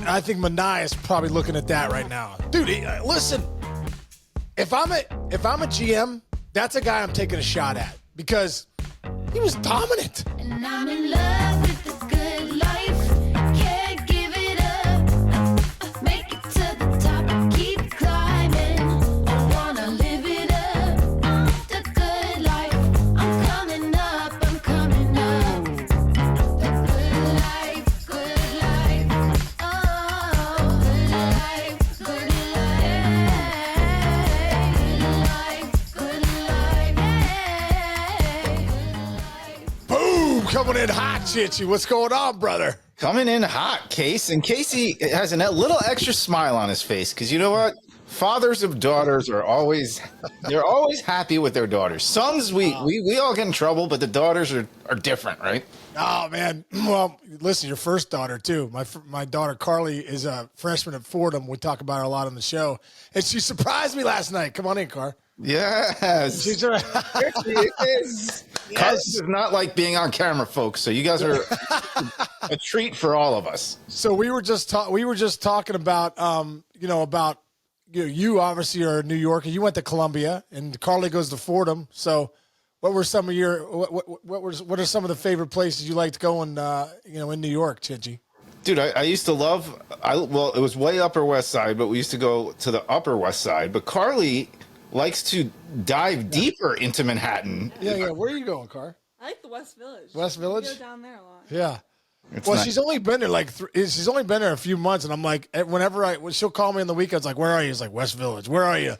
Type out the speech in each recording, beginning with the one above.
I think Manaea is probably looking at that right now, dude. Listen, if I'm a GM, that's a guy I'm taking a shot at because he was dominant. And I'm in love with the good life. Can't give it up. Make it to the top and keep climbing. I wanna live it up. The good life. I'm coming up. I'm coming up. The good life. Good life. Oh, good life. Good life. Good life. Boom, coming in hot, Chichi. What's going on, brother? Coming in hot, Case. And Casey has a little extra smile on his face because you know what? Fathers of daughters are always happy with their daughters. Sons, we all get in trouble, but the daughters are different, right? Oh man, well, listen, your first daughter too. My daughter Carly is a freshman at Fordham. We talk about her a lot on the show, and she surprised me last night. Come on in, Car. Yes. She's Here she is. Yes. This is not like being on camera, folks. So you guys are a treat for all of us. So we were just talking about you obviously are a New Yorker. You went to Columbia, and Carly goes to Fordham. So, what were some of your what are some of the favorite places you liked going? In New York, Chichi? Dude, I used to love. It was way Upper West Side, but we used to go to the Upper West Side. But Carly likes to dive deeper into Manhattan. Yeah. Where are you going, Car? I like the West Village. West Village? We go down there a lot. Yeah. It's Well, nice. she's only been there she's only been there a few months, and I'm like, when she'll call me on the weekends, like, where are you? It's like West Village. Where are you?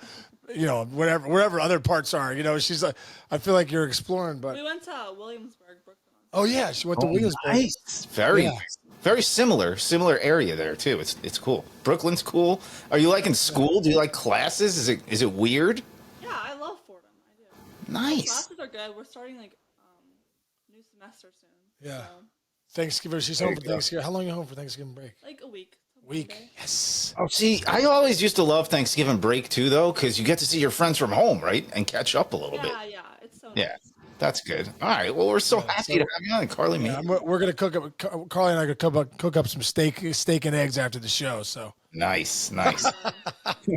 Wherever other parts are. She's like, I feel like you're exploring, but We went to Williamsburg, Brooklyn. oh yeah, she went to Williamsburg. Nice. Very similar area there too. It's cool. Brooklyn's cool. Are you liking school? Do you like classes? Is it weird? Yeah, I love Fordham. I do. Nice. Classes are good. We're starting new semester soon. Yeah. So, Thanksgiving. She's There home you for go. Thanksgiving. How long are you home for Thanksgiving break? like a week. Week. Monday. Yes. Oh, see, I always used to love Thanksgiving break too, though, because you get to see your friends from home, right, and catch up a little bit. Yeah. It's so Yeah, nice. that's good. All right. Well, we're so happy to have you on, Carly. Yeah, we're gonna cook up. Carly and I gonna cook up some steak and eggs after the show. So. Nice. All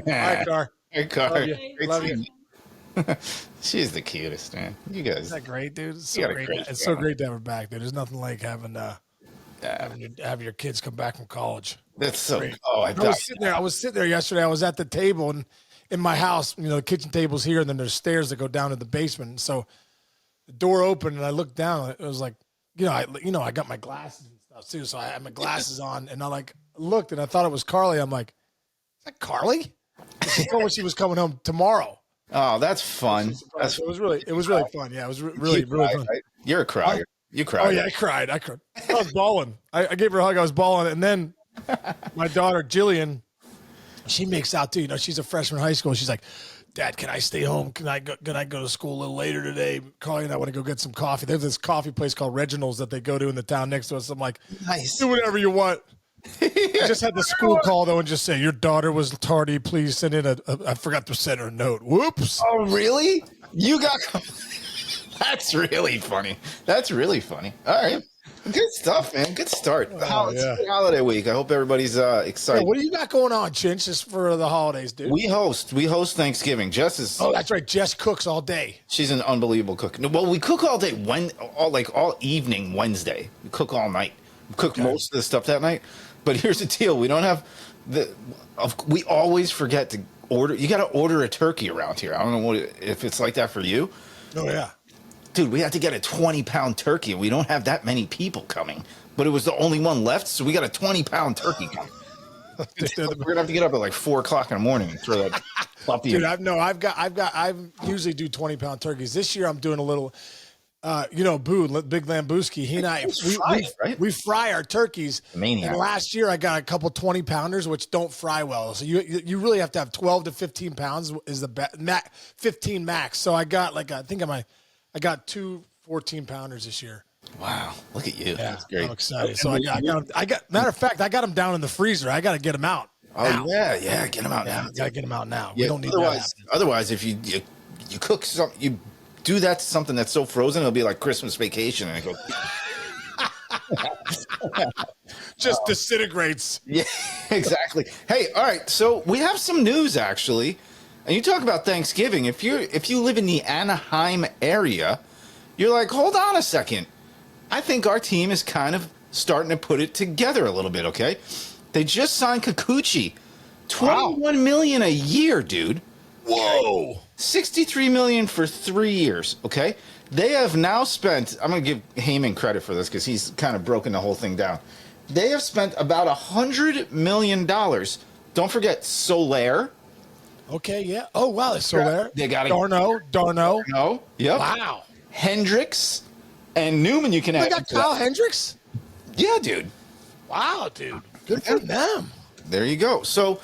right, Car. Hey, Car. Love you. Great Love seeing you. She's the cutest, man. You guys. Isn't that great, dude? It's You so got a great. great It's so job. great to have her back, dude. There's nothing like having your kids come back from college. That's so. Great. Oh, I was sitting there yesterday. I was at the table and in my house, the kitchen table's here, and then there's stairs that go down to the basement. And so the door opened, and I looked down. And it was like, I got my glasses and stuff too, so I had my glasses on, and I looked, and I thought it was Carly. I'm like, is that Carly? And she told me she was coming home tomorrow. Oh, that's fun. It was really fun. Yeah, it was really fun. Right? You're a crier. You cry. Oh yeah, I cried. I was bawling. I gave her a hug. I was bawling, and then my daughter Jillian, she makes out too. She's a freshman in high school. She's like, "Dad, can I stay home? Can I go to school a little later today? Carly and I want to go get some coffee." There's this coffee place called Reginald's that they go to in the town next to us. I'm like, Nice. do whatever you want. I just had the school call though and just say, "Your daughter was tardy. Please send in I forgot to send her a note." Whoops. Oh, really? You got. That's really funny. All right. Good stuff, man. Good start. It's the holiday week. I hope everybody's excited. Yeah, what do you got going on, Chinch, just for the holidays, dude? We host Thanksgiving. Jess is. Oh, that's right. Jess cooks all day. She's an unbelievable cook. No, well, we cook all day. All evening Wednesday. We cook all night. We cook most of the stuff that night. But here's the deal: we don't have we always forget to order. You got to order a turkey around here. I don't know if it's like that for you. Oh yeah. Dude, we had to get a 20-pound turkey. We don't have that many people coming, but it was the only one left, so we got a 20-pound turkey coming. We're gonna have to get up at 4 o'clock in the morning and throw that puppy. Dude, I usually do 20-pound turkeys. This year I'm doing a little, Boo, Big Lambuski. He and I we fry our turkeys. Maniac. And last year I got a couple 20-pounders which don't fry well. So you really have to have 12 to 15 pounds is the 15 max. So I got I got two 14-pounders this year. Wow, look at you. Yeah, That's great. I'm excited. So I got matter of fact, I got them down in the freezer. I got to get them out. Oh now. yeah, get them out now. Got to get them out now. Yeah, We don't need otherwise, if you cook something, you do that to something that's so frozen, it'll be like Christmas Vacation, and it goes. Just disintegrates. Yeah, exactly. Hey, all right. So we have some news actually, and you talk about Thanksgiving. If you live in the Anaheim area, you're like, hold on a second. I think our team is kind of starting to put it together a little bit. Okay, they just signed Kikuchi, $21 million a year, dude. Whoa. 63 million for 3 years. Okay, they have now spent. I'm gonna give Heyman credit for this because he's kind of broken the whole thing down. They have spent about $100 million. Don't forget Soler. Okay, yeah. Oh, wow. It's still there. They got Darno. No. Yep. Wow. Hendricks and Newman. You can They add. got to Kyle that. Hendricks? Yeah, dude. Wow, dude. Good for them. There you go. So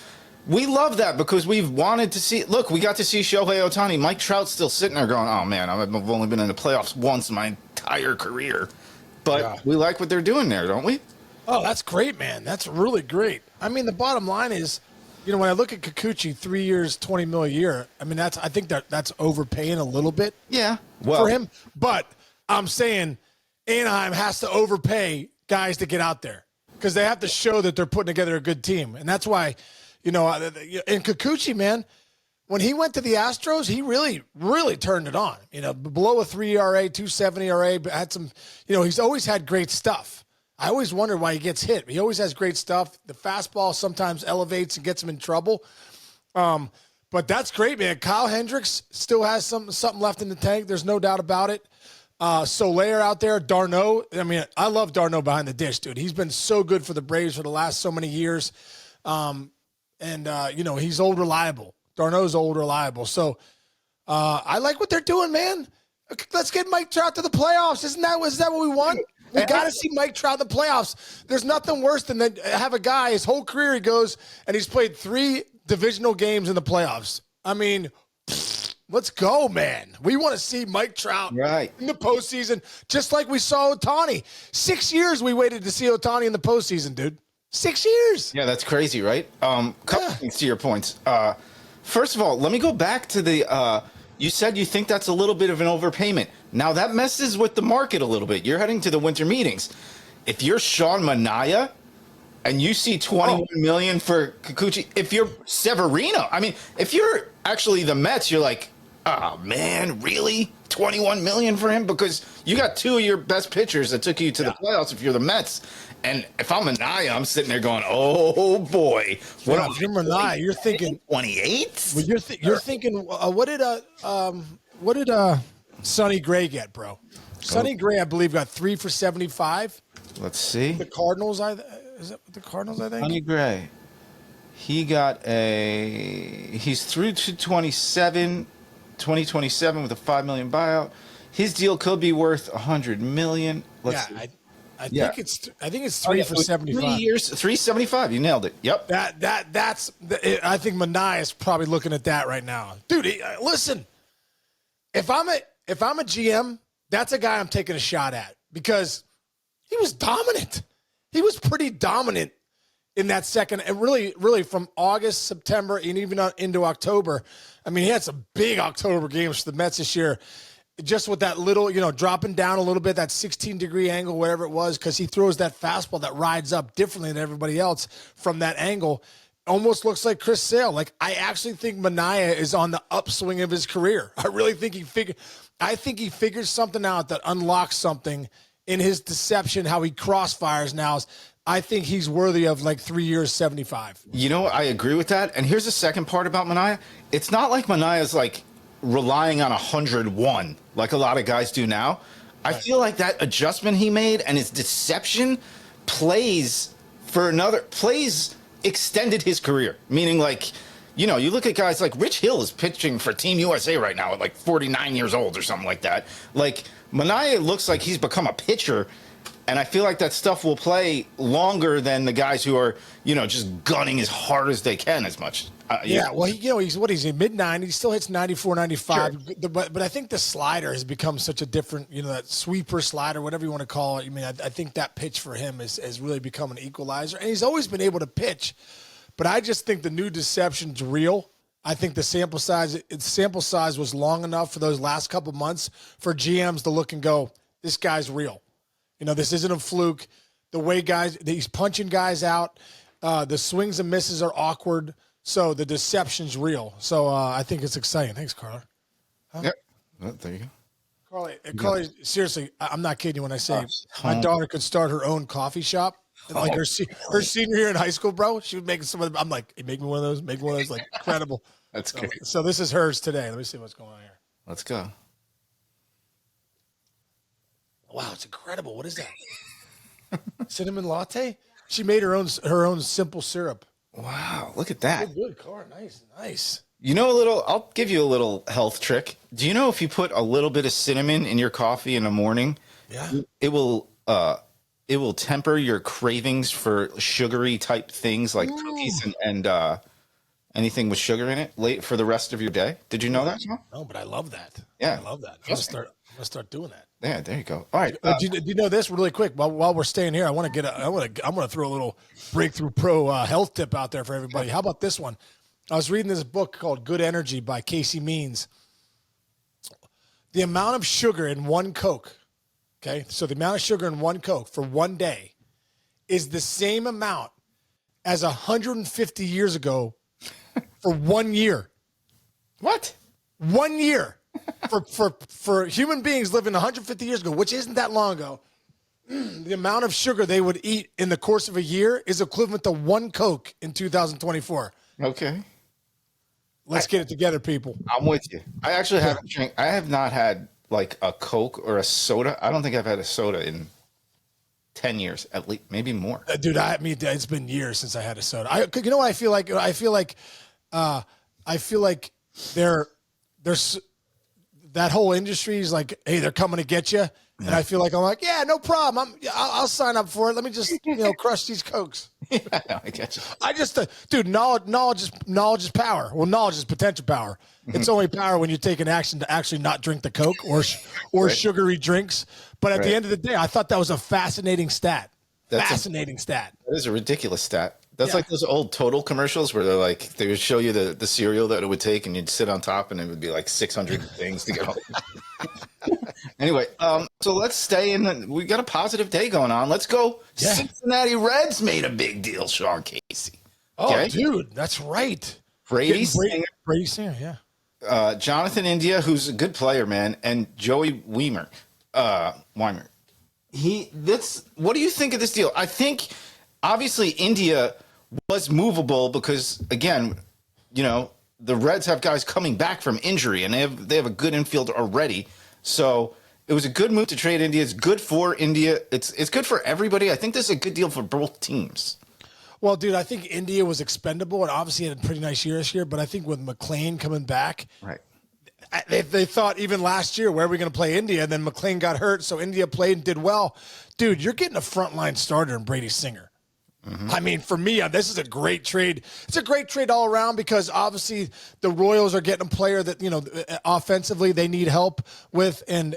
we love that because we've wanted to see. Look, we got to see Shohei Ohtani. Mike Trout's still sitting there going, "Oh man, I've only been in the playoffs once in my entire career." But Yeah. we like what they're doing there, don't we? Oh, that's great, man. That's really great. I mean, the bottom line is, when I look at Kikuchi, 3 years, $20 million a year, I mean, I think that's overpaying a little bit Yeah. Well, for him. But I'm saying Anaheim has to overpay guys to get out there because they have to show that they're putting together a good team. And that's why, and Kikuchi, man, when he went to the Astros, he really, really turned it on. Below a 3 ERA, 2.7 ERA, but had some, he's always had great stuff. I always wonder why he gets hit. He always has great stuff. The fastball sometimes elevates and gets him in trouble. But that's great, man. Kyle Hendricks still has something left in the tank. There's no doubt about it. Soler out there, Darno. I mean, I love Darno behind the dish, dude. He's been so good for the Braves for the last so many years. He's old reliable. Darno's old reliable. So I like what they're doing, man. Let's get Mike Trout to the playoffs. Is that what we want? We got to see Mike Trout in the playoffs. There's nothing worse than that. Have a guy, his whole career he goes, and he's played 3 divisional games in the playoffs. I mean, let's go, man. We want to see Mike Trout in the postseason, just like we saw Ohtani. 6 years we waited to see Ohtani in the postseason, dude. 6 years. Yeah, that's crazy, right? Couple things to your points. First of all, let me go back to the. You said you think that's a little bit of an overpayment. Now that messes with the market a little bit. You're heading to the winter meetings. If you're Sean Manaea and you see $21 million for Kikuchi, if you're Severino, I mean, if you're actually the Mets, you're like, oh man, really? $21 million for him? Because you got 2 of your best pitchers that took you to the playoffs if you're the Mets. And if I'm Manaea, I'm sitting there going, oh boy. If you're Manaea, you're thinking 28? Well, you're thinking, what did Sonny Gray get, bro? Sonny Gray, I believe, got 3 for 75. Let's see. The Cardinals, is that the Cardinals? I think. Sonny Gray. He's through to 2027 with a $5 million buyout. His deal could be worth $100 million. Let's see. I think it's 3 for 75. 3 years, 375. You nailed it. Yep. I think Manaea is probably looking at that right now, dude. Listen, if I'm a GM, that's a guy I'm taking a shot at because he was dominant. He was pretty dominant in that second, and really from August, September, and even into October. I mean, he had some big October games for the Mets this year. Just with that little, dropping down a little bit, that 16-degree angle, whatever it was, because he throws that fastball that rides up differently than everybody else from that angle. Almost looks like Chris Sale. Like, I actually think Manaea is on the upswing of his career. I really think he figures something out that unlocks something in his deception, how he crossfires now. I think he's worthy of like 3 years, 75. I agree with that. And here's the second part about Manaea. It's not like Manaea's like relying on 101 like a lot of guys do now. I feel like that adjustment he made and his deception extended his career. Meaning, like, you look at guys like Rich Hill is pitching for Team USA right now at like 49 years old or something like that. Like, Manaea looks like he's become a pitcher, and I feel like that stuff will play longer than the guys who are, just gunning as hard as they can as much. Well, he's in mid-90s. He still hits 94, 95. Sure. But I think the slider has become such a different, that sweeper slider, whatever you want to call it. I mean, I think that pitch for him has really become an equalizer. And he's always been able to pitch. But I just think the new deception's real. I think the sample size was long enough for those last couple months for GMs to look and go, this guy's real. This isn't a fluke. The way he's punching guys out. The swings and misses are awkward. So the deception's real. So I think it's exciting. Thanks, Carla. Yep. Well, there you go. Carly, seriously, I'm not kidding you when I say my home. daughter could start her own coffee shop. And like her senior year in high school, bro, she would make some of them. I'm like, hey, make me one of those. Make one of those. Like, incredible. That's great. So this is hers today. Let me see what's going on here. Let's go. Wow, it's incredible. What is that? Cinnamon latte? She made her own simple syrup. Wow, look at that. Good, Carl. Nice. I'll give you a little health trick. Do you know if you put a little bit of cinnamon in your coffee in the morning, it will temper your cravings for sugary type things like cookies and anything with sugar in it for the rest of your day? Did you know that? No, but I love that. Yeah. I love that. I'm gonna start doing that. Yeah, there you go. All right. Do you know this really quick? While we're staying here, I'm gonna throw a little Breakthrough Pro health tip out there for everybody. How about this one? I was reading this book called Good Energy by Casey Means. The amount of sugar in one Coke, okay? So the amount of sugar in one Coke for one day is the same amount as 150 years ago for 1 year. What? 1 year for human beings living 150 years ago, which isn't that long ago. The amount of sugar they would eat in the course of a year is equivalent to one Coke in 2024. Okay. Let's get it together, people. I'm with you. I actually haven't drank. I have not had like a Coke or a soda. I don't think I've had a soda in 10 years, at least, maybe more. Dude, it's been years since I had a soda. You know what I feel like? I feel like there's that whole industry is like, hey, they're coming to get you. And I feel like I'm like, yeah, no problem. I'll sign up for it. Let me just, crush these Cokes. Yeah, I get you. I just, dude, knowledge is power. Well, knowledge is potential power. It's only power when you take an action to actually not drink the Coke or Right. sugary drinks. But at the end of the day, I thought that was a fascinating stat. That is a ridiculous stat. That's like those old Total commercials where they would show you the cereal that it would take, and you'd sit on top, and it would be like 600 things to get home. Anyway, so let's stay in. We got a positive day going on. Let's go. Yeah. Cincinnati Reds made a big deal, Sean Casey. Oh, dude, that's right. Brady Singer, yeah. Jonathan India, who's a good player, man, and Joey Weimer. What do you think of this deal? I think obviously India was movable because, again, the Reds have guys coming back from injury, and they have a good infield already. So it was a good move to trade India. It's good for India. It's good for everybody. I think this is a good deal for both teams. Well, dude, I think India was expendable and obviously had a pretty nice year this year. But I think with McLean coming back, right? They thought even last year, where are we going to play India? And then McLean got hurt, so India played and did well. Dude, you're getting a frontline starter in Brady Singer. Mm-hmm. I mean, for me, this is a great trade. It's a great trade all around because obviously the Royals are getting a player that, offensively they need help with. And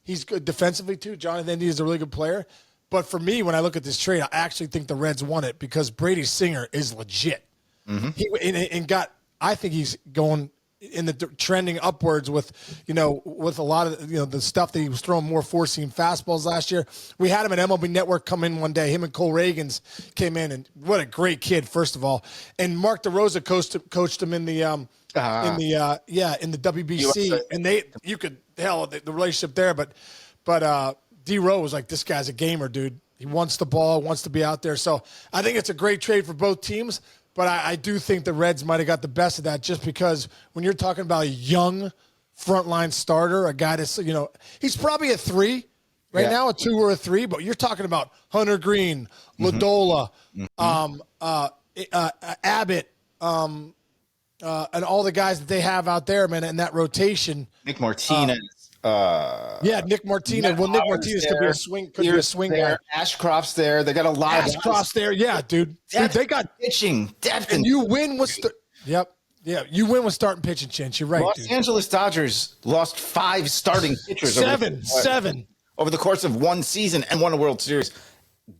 he's good defensively too. Jonathan India is a really good player. But for me, when I look at this trade, I actually think the Reds won it because Brady Singer is legit. Mm-hmm. I think he's going in the trending upwards with a lot of the stuff that he was throwing more four-seam fastballs last year. We had him at MLB Network come in one day. Him and Cole Reagans came in, and what a great kid, first of all. And Mark DeRosa coached him in the WBC, USA. and the relationship there. But D-Rowe was like, this guy's a gamer, dude. He wants the ball, wants to be out there. So I think it's a great trade for both teams. But I do think the Reds might have got the best of that just because when you're talking about a young frontline starter, a guy that's, he's probably a 3 now, a 2 or a 3, but you're talking about Hunter Green, Ladola, Abbott, and all the guys that they have out there, man, in that rotation. Nick Martinez. Nick Martinez. Well, Nick Martinez could be a swing guy. Ashcroft's there. They got a lot of Ashcroft's there. Yeah, dude. They got pitching depth, and you win with. You win with starting pitching, Chance. You're right, Los Angeles Dodgers lost 5 starting pitchers. Seven over the course of one season and won a World Series.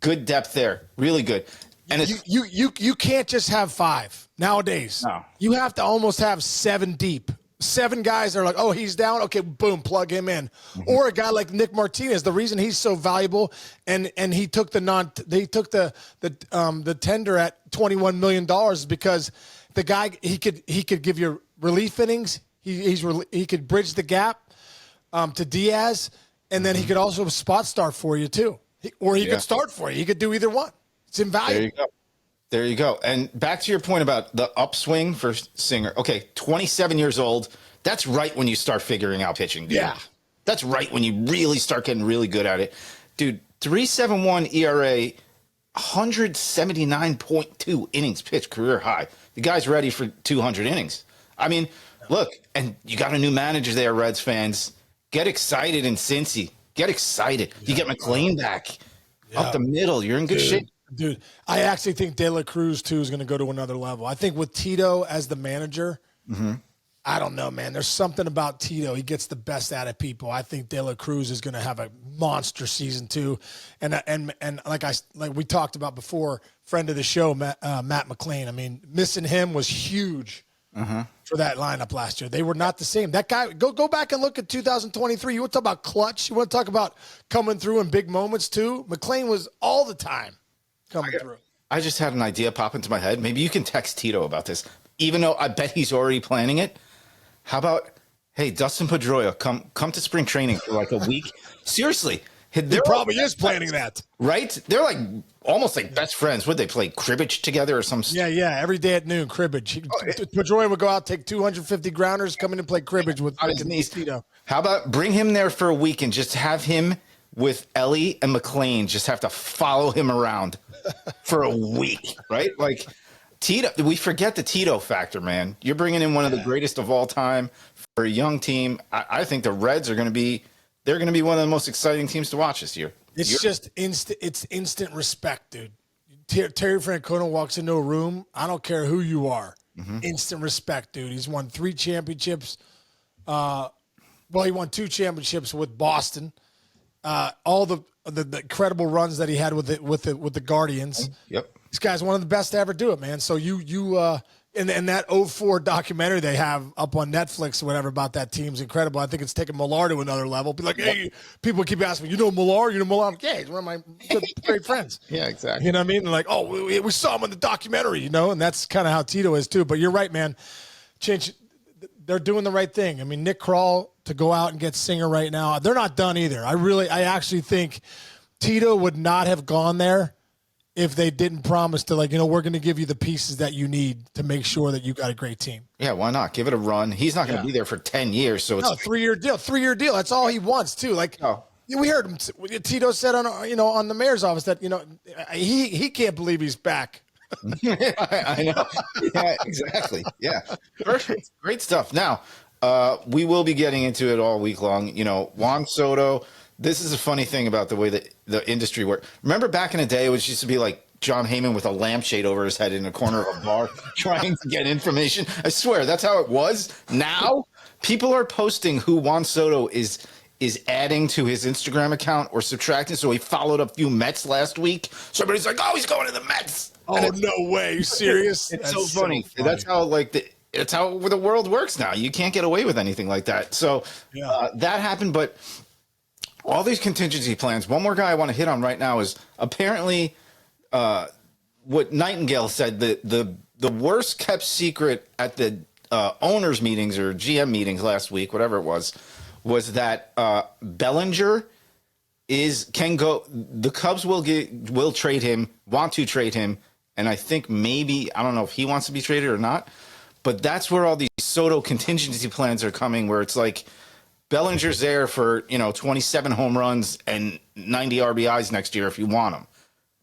Good depth there, really good. And you can't just have 5 nowadays. No. You have to almost have 7 deep. 7 guys are like, oh, he's down. Okay, boom, plug him in. Or a guy like Nick Martinez. The reason he's so valuable, and he took the tender at $21 million is because the guy he could give you relief innings. He could bridge the gap to Diaz, and then he could also spot start for you too, or he could start for you. He could do either one. It's invaluable. There you go. And back to your point about the upswing for Singer. Okay, 27 years old. That's right when you start figuring out pitching, dude. Yeah. That's right when you really start getting really good at it. Dude, 3.71 ERA, 179.2 innings pitched, career high. The guy's ready for 200 innings. I mean, look, and you got a new manager there, Reds fans. Get excited in Cincy. Get excited. You get McLean back up the middle. You're in good shape. Dude, I actually think De La Cruz, too, is going to go to another level. I think with Tito as the manager, I don't know, man. There's something about Tito. He gets the best out of people. I think De La Cruz is going to have a monster season, too. And like we talked about before, friend of the show, Matt McLean, I mean, missing him was huge for that lineup last year. They were not the same. That guy, go back and look at 2023. You want to talk about clutch? You want to talk about coming through in big moments, too? McLean was all the time coming through. I just had an idea pop into my head. Maybe you can text Tito about this, even though I bet he's already planning it. How about, hey, Dustin Pedroia, come to spring training for like a week? Seriously. He probably is planning that. Right? They're like almost like best friends. Would they play cribbage together or some Yeah. Every day at noon, cribbage. Pedroia would go out, take 250 grounders, come in and play cribbage with Tito. How about bring him there for a week and just have him with Ellie and McLean just have to follow him around for a week, right? Like Tito, we forget the Tito factor, man. You're bringing in one of the greatest of all time for a young team. I think the Reds are going to be one of the most exciting teams to watch this year. It's just instant. It's instant respect, dude. Terry Francona walks into a room. I don't care who you are. Instant respect, dude. He's won 3 championships. He won 2 championships with Boston. All the incredible runs that he had with the Guardians. Yep. This guy's one of the best to ever do it, man. So and that '04 documentary they have up on Netflix or whatever about that team's incredible. I think it's taking Millar to another level. Be like, hey, people keep asking me, you know Millar? Yeah, he's one of my great friends. Yeah, exactly. You know what I mean? And like, oh, we saw him in the documentary, you know, and that's kind of how Tito is too. But you're right, man. They're doing the right thing. I mean, Nick Kroll to go out and get Singer right now, they're not done either. I actually think Tito would not have gone there if they didn't promise to, like, you know, we're going to give you the pieces that you need to make sure that you got a great team. Yeah, why not? Give it a run. He's not going to be there for 10 years. So it's a 3-year deal. 3-year deal. That's all he wants too. Like we heard him. Tito said on the mayor's office that, you know, he can't believe he's back. I know. Yeah, exactly. Yeah. Perfect. Great stuff. Now, we will be getting into it all week long. You know, Juan Soto. This is a funny thing about the way that the industry works. Remember back in the day, it was used to be like John Heyman with a lampshade over his head in a corner of a bar trying to get information. I swear, that's how it was. Now, people are posting who Juan Soto is adding to his Instagram account or subtracting. So he followed a few Mets last week. Somebody's like, oh, he's going to the Mets. Oh, no way. Are you serious? It's so funny. That's how it's how the world works now. You can't get away with anything like that. So that happened, but all these contingency plans. One more guy I want to hit on right now is apparently what Nightingale said, the worst kept secret at the owners meetings or GM meetings last week, whatever it was that Bellinger can go. The Cubs will trade him, want to trade him, and I think maybe, I don't know if he wants to be traded or not, but that's where all these Soto contingency plans are coming, where it's like Bellinger's there for, 27 home runs and 90 RBIs next year if you want him.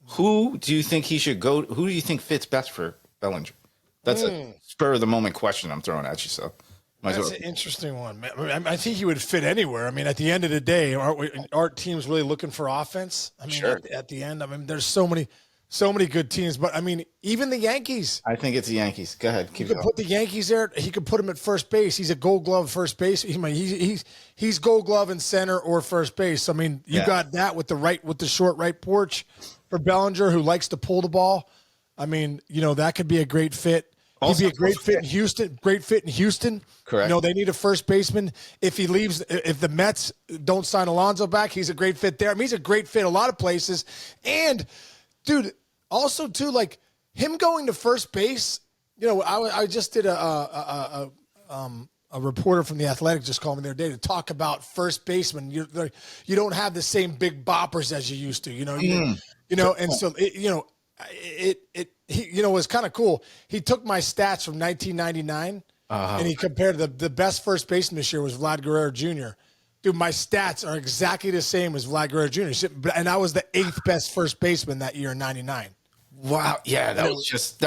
Who do you think he should go? Who do you think fits best for Bellinger? That's a spur of the moment question I'm throwing at you. So that's an interesting one, man. I think he would fit anywhere. I mean, at the end of the day, aren't teams really looking for offense? I mean, sure. At the end, I mean, there's so many good teams, but I mean, even the Yankees. I think it's the Yankees. Go ahead. He could put the Yankees there. He could put him at first base. He's a Gold Glove first base. He's Gold Glove in center or first base. I mean, you got that with the short right porch for Bellinger, who likes to pull the ball. I mean, that could be a great fit. He'd be a great fit in Houston. Great fit in Houston. Correct. You know, they need a first baseman. If he leaves, if the Mets don't sign Alonso back, he's a great fit there. I mean, he's a great fit a lot of places. And, dude, also, too, like, him going to first base, you know, I just did a reporter from The Athletic just called me the other day to talk about first baseman. You don't have the same big boppers as you used to, you know. You know, and so, he was kind of cool. He took my stats from 1999 and he compared the best first baseman this year was Vlad Guerrero Jr. Dude, my stats are exactly the same as Vlad Guerrero Jr. And I was the 8th best first baseman that year in 99. Wow. Yeah, that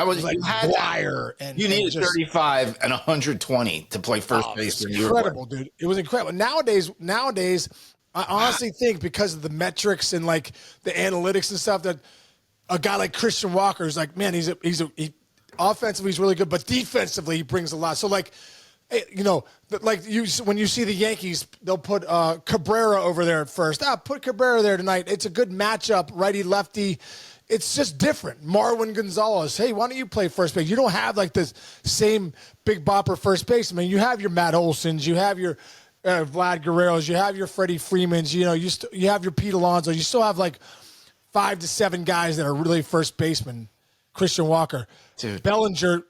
was like Dwyer and you needed just 35 and 120 to play first base. Incredible, dude. It was incredible. Nowadays, I honestly think because of the metrics and like the analytics and stuff that a guy like Christian Walker is like, man, he offensively he's really good, but defensively he brings a lot. So like, you know, like when you see the Yankees, they'll put Cabrera over there at first. Put Cabrera there tonight. It's a good matchup, righty lefty. It's just different. Marwin Gonzalez, hey, why don't you play first base? You don't have like this same big bopper first base. I mean, you have your Matt Olsons, you have your Vlad Guerreros, you have your Freddie Freemans, you know, you have your Pete Alonso. You still have like 5 to 7 guys that are really first basemen. Christian Walker. Dude. Bellinger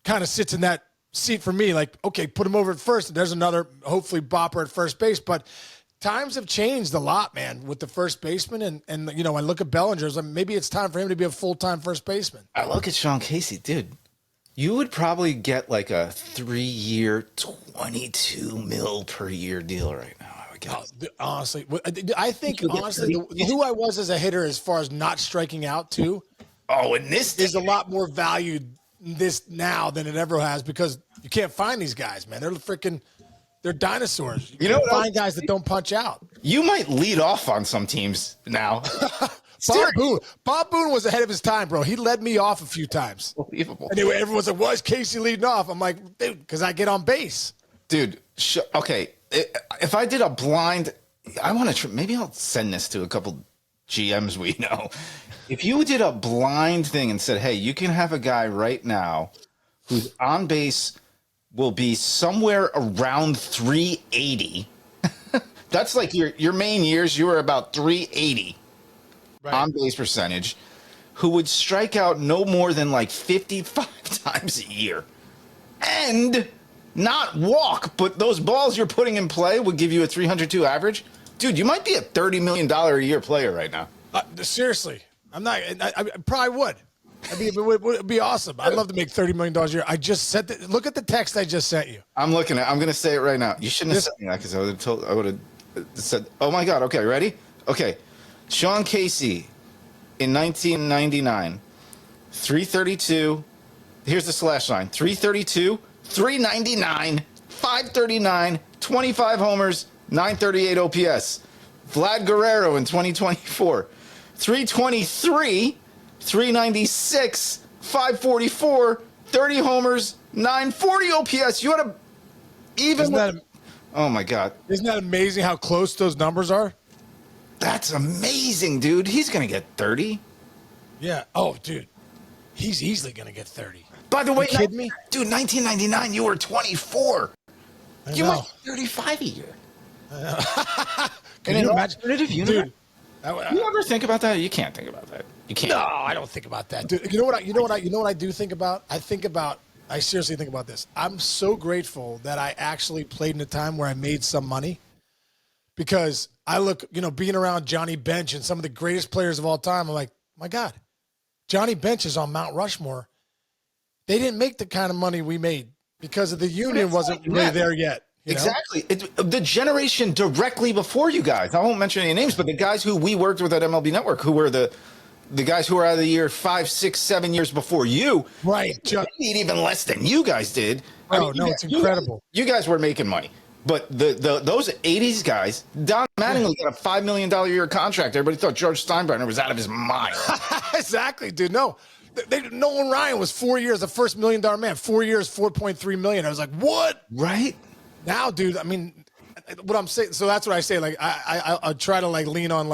kind of sits in that seat for me. Like, okay, put him over at first. There's another, hopefully, bopper at first base. But times have changed a lot, man, with the first baseman. And you know, I look at Bellinger, like maybe it's time for him to be a full-time first baseman. I look at Sean Casey, dude. You would probably get like a 3-year, $22 million per year deal right now. Honestly, I think who I was as a hitter, as far as not striking out too. Oh, and this is a lot more valued this now than it ever has because you can't find these guys, man. They're dinosaurs. You can't find guys that don't punch out. You might lead off on some teams now. Bob Boone was ahead of his time, bro. He led me off a few times. Unbelievable. Anyway, everyone's like, "Why is Casey leading off?" I'm like, dude, because I get on base. Dude, okay. If I did a blind, I want to. Maybe I'll send this to a couple GMs we know. If you did a blind thing and said, "Hey, you can have a guy right now whose on base will be somewhere around 380." That's like your main years. You were about 380 on base percentage. Who would strike out no more than like 55 times a year, and not walk, but those balls you're putting in play would give you a 302 average. Dude, you might be a $30 million a year player right now. Seriously, I'm not. I probably would. It'd be awesome. I'd love to make $30 million a year. I just said that. Look at the text I just sent you. I'm looking at. I'm going to say it right now. You shouldn't have sent me that because I would have said, "Oh my God." Okay, ready? Okay, Sean Casey in 1999, 332. Here's the slash line: 332. 399, 539, 25 homers, 938 OPS. Vlad Guerrero in 2024, 323, 396, 544, 30 homers, 940 OPS. You had a even. Oh my God! Isn't that amazing how close those numbers are? That's amazing, dude. He's gonna get 30. Yeah. Oh, dude, he's easily gonna get 30. By the way, you kidding me? Dude, 1999, you were 24. You were 35 a year. Can you imagine? Dude, you ever think about that? You can't think about that. You can't. No, I don't think about that, dude. You know what I do think about? I seriously think about this. I'm so grateful that I actually played in a time where I made some money, because I look, being around Johnny Bench and some of the greatest players of all time. I'm like, my God, Johnny Bench is on Mount Rushmore. They didn't make the kind of money we made because of the union wasn't really there yet. Exactly. The generation directly before you guys, I won't mention any names, but the guys who we worked with at MLB Network, who were the guys who were out of the year 5, 6, 7 years before you. Right. They need even less than you guys did. It's incredible. You guys were making money. But those 80s guys, Don Mattingly got a $5 million a year contract. Everybody thought George Steinbrenner was out of his mind. Exactly, dude. No. Nolan Ryan was 4 years, the first $1 million man. 4 years, $4.3 million. I was like, what? Right now, dude. I mean, what I'm saying. So that's what I say. Like, I try to lean on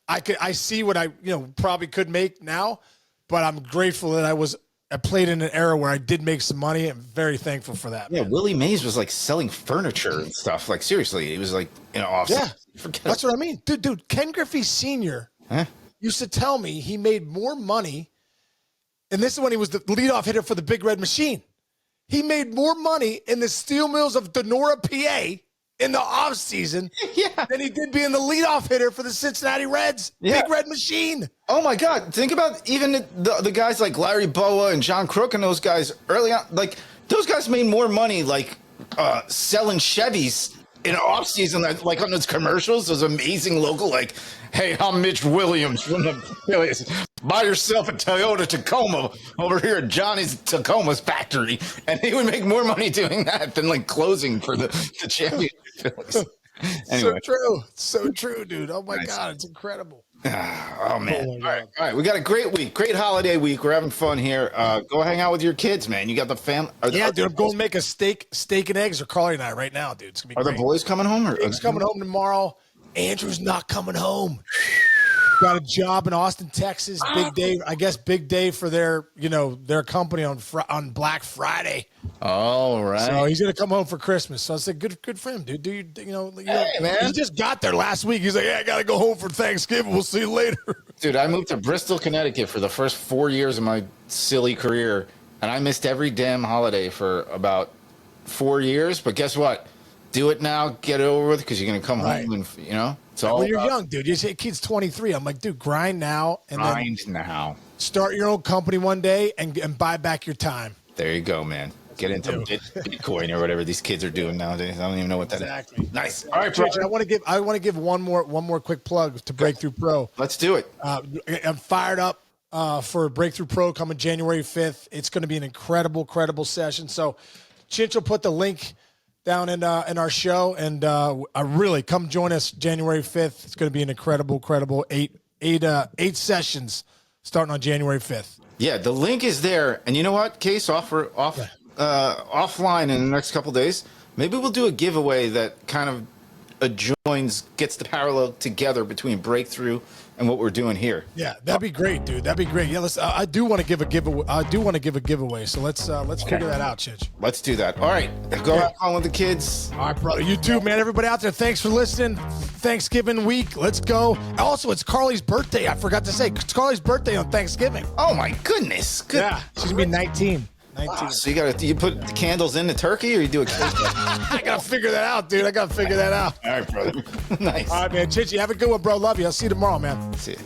I see what I probably could make now, but I'm grateful that I was I played in an era where I did make some money. I'm very thankful for that. Yeah, Man. Willie Mays was like selling furniture and stuff. Like seriously, he was like, off. Yeah, Forget that's what I mean, dude. Ken Griffey Sr. Huh? used to tell me he made more money, and this is when he was the leadoff hitter for the Big Red Machine. He made more money in the steel mills of Donora, PA, in the offseason than he did being the leadoff hitter for the Cincinnati Reds. Yeah. Big Red Machine. Oh my God! Think about even the guys like Larry Boa and John Crook and those guys early on. Like those guys made more money like selling Chevys in off season, like on those commercials. Those amazing local like, "Hey, I'm Mitch Williams from the Phillies. Buy yourself a Toyota Tacoma over here at Johnny's Tacoma's factory," and he would make more money doing that than like closing for the championship Phillies. Anyway. So true, dude. Oh my God, it's incredible. Oh man! Oh, my God. All right, we got a great week, great holiday week. We're having fun here. Go hang out with your kids, man. You got the family. Yeah, dude. I'm going to make a steak and eggs, or Carly and I right now, dude. It's gonna be Are great. the boys coming home? He's coming home tomorrow. Andrew's not coming home. Got a job in Austin, Texas. Big day, I guess. Big day for their company on Black Friday. All right. So he's gonna come home for Christmas. So I said, good for him, dude. Hey, man. He just got there last week. He's like, yeah, I gotta go home for Thanksgiving. We'll see you later. Dude, I moved to Bristol, Connecticut for the first 4 years of my silly career, and I missed every damn holiday for about 4 years. But guess what? Do it now, get it over with, because you're gonna come home and it's all When you're about young, dude, you say kid's 23. I'm like, dude, grind now and grind now. then start your own company one day and buy back your time. There you go, man. Get into Bitcoin or whatever these kids are doing nowadays. I don't even know what that is. Nice. All right, bro. I want to give one more quick plug to Breakthrough Pro. Let's do it. I'm fired up for Breakthrough Pro coming January 5th. It's going to be an incredible session. So Chinch will put the link down in our show, and really come join us January 5th. It's going to be an incredible eight sessions starting on January 5th. Yeah, the link is there. And you know what, Case, offline in the next couple days, maybe we'll do a giveaway that kind of gets the parallel together between Breakthrough and what we're doing here. Yeah, that'd be great, dude. That'd be great. Yeah, I do want to give a giveaway. So let's figure that out, Chich. Let's do that. All right, go have fun with the kids. All right, brother. You too, man. Everybody out there, thanks for listening. Thanksgiving week. Let's go. Also, it's Carly's birthday. I forgot to say, it's Carly's birthday on Thanksgiving. Oh my goodness. Good. Yeah, she's gonna be 19. Wow, so you put the candles in the turkey, or you do a cake? I gotta figure that out, dude. All right, brother. Nice. All right, man. Chichi, have a good one, bro. Love you. I'll see you tomorrow, man. See you.